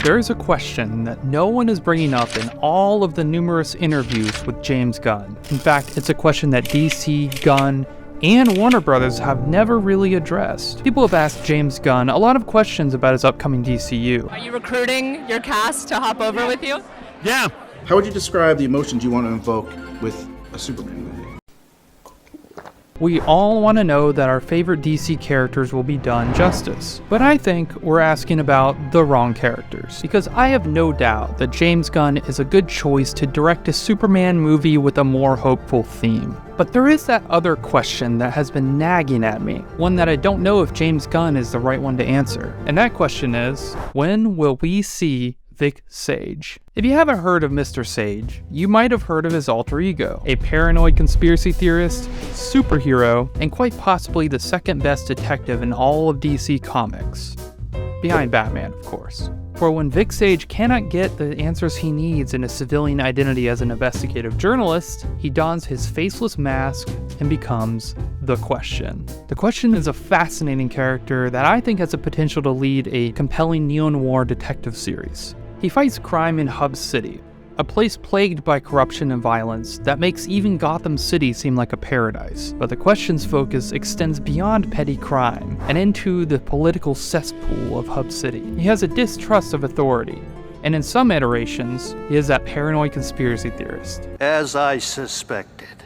There is a question that no one is bringing up in all of the numerous interviews with James Gunn. In fact, it's a question that DC, Gunn, and Warner Brothers have never really addressed. People have asked James Gunn a lot of questions about his upcoming DCU. Are you recruiting your cast to hop over with you? Yeah. How would you describe the emotions you want to invoke with a Superman movie? We all want to know that our favorite DC characters will be done justice, but I think we're asking about the wrong characters, because I have no doubt that James Gunn is a good choice to direct a Superman movie with a more hopeful theme. But there is that other question that has been nagging at me, one that I don't know if James Gunn is the right one to answer, and that question is, when will we see Vic Sage? If you haven't heard of Mr. Sage, you might have heard of his alter ego, a paranoid conspiracy theorist, superhero, and quite possibly the second best detective in all of DC Comics. Behind Batman, of course. For when Vic Sage cannot get the answers he needs in a civilian identity as an investigative journalist, he dons his faceless mask and becomes The Question. The Question is a fascinating character that I think has the potential to lead a compelling neo-noir detective series. He fights crime in Hub City, a place plagued by corruption and violence that makes even Gotham City seem like a paradise. But The Question's focus extends beyond petty crime and into the political cesspool of Hub City. He has a distrust of authority, and in some iterations, he is that paranoid conspiracy theorist. As I suspected,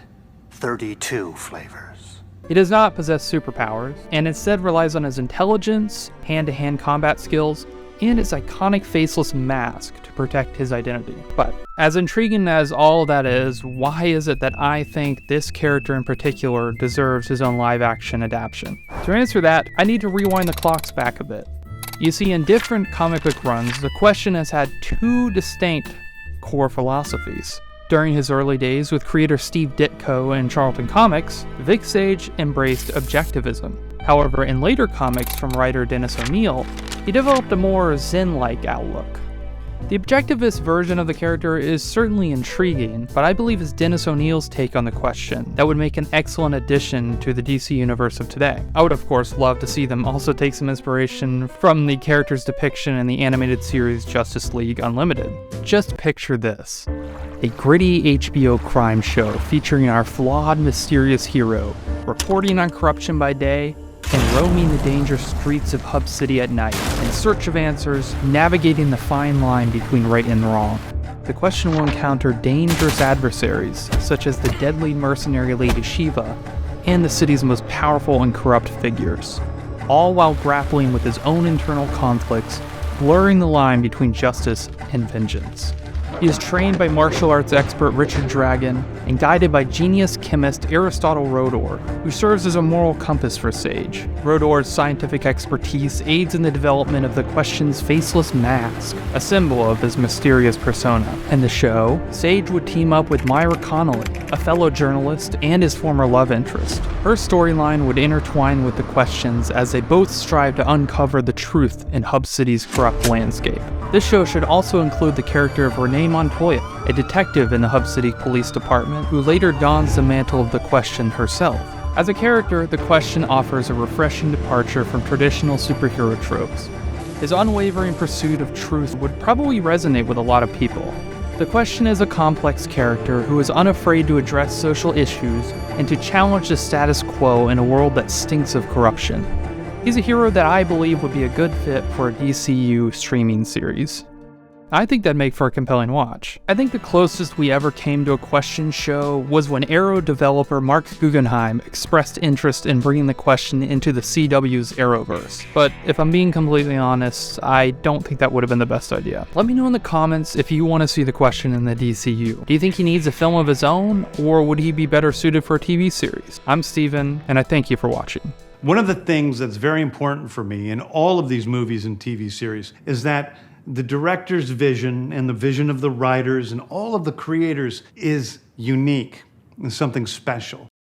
32 flavors. He does not possess superpowers, and instead relies on his intelligence, hand-to-hand combat skills, and his iconic faceless mask to protect his identity. But as intriguing as all that is, why is it that I think this character in particular deserves his own live-action adaptation? To answer that, I need to rewind the clocks back a bit. You see, in different comic book runs, The Question has had two distinct core philosophies. During his early days with creator Steve Ditko and Charlton Comics, Vic Sage embraced objectivism. However, in later comics from writer Dennis O'Neil, he developed a more Zen-like outlook. The objectivist version of the character is certainly intriguing, but I believe it's Dennis O'Neil's take on The Question that would make an excellent addition to the DC universe of today. I would of course love to see them also take some inspiration from the character's depiction in the animated series Justice League Unlimited. Just picture this: a gritty HBO crime show featuring our flawed, mysterious hero, reporting on corruption by day, and roaming the dangerous streets of Hub City at night, in search of answers, navigating the fine line between right and wrong. The Question will encounter dangerous adversaries, such as the deadly mercenary Lady Shiva, and the city's most powerful and corrupt figures, all while grappling with his own internal conflicts, blurring the line between justice and vengeance. He is trained by martial arts expert Richard Dragon and guided by genius chemist Aristotle Rodor, who serves as a moral compass for Sage. Rodor's scientific expertise aids in the development of The Question's faceless mask, a symbol of his mysterious persona. In the show, Sage would team up with Myra Connolly, a fellow journalist and his former love interest. Her storyline would intertwine with The Question's as they both strive to uncover the truth in Hub City's corrupt landscape. This show should also include the character of Renee Montoya, a detective in the Hub City Police Department who later dons the mantle of The Question herself. As a character, The Question offers a refreshing departure from traditional superhero tropes. His unwavering pursuit of truth would probably resonate with a lot of people. The Question is a complex character who is unafraid to address social issues and to challenge the status quo in a world that stinks of corruption. He's a hero that I believe would be a good fit for a DCU streaming series. I think that'd make for a compelling watch. I think the closest we ever came to a Question show was when Arrow developer Mark Guggenheim expressed interest in bringing The Question into the CW's Arrowverse. But if I'm being completely honest, I don't think that would have been the best idea. Let me know in the comments if you want to see The Question in the DCU. Do you think he needs a film of his own, or would he be better suited for a TV series? I'm Steven, and I thank you for watching. One of the things that's very important for me in all of these movies and TV series is that the director's vision and the vision of the writers and all of the creators is unique and something special.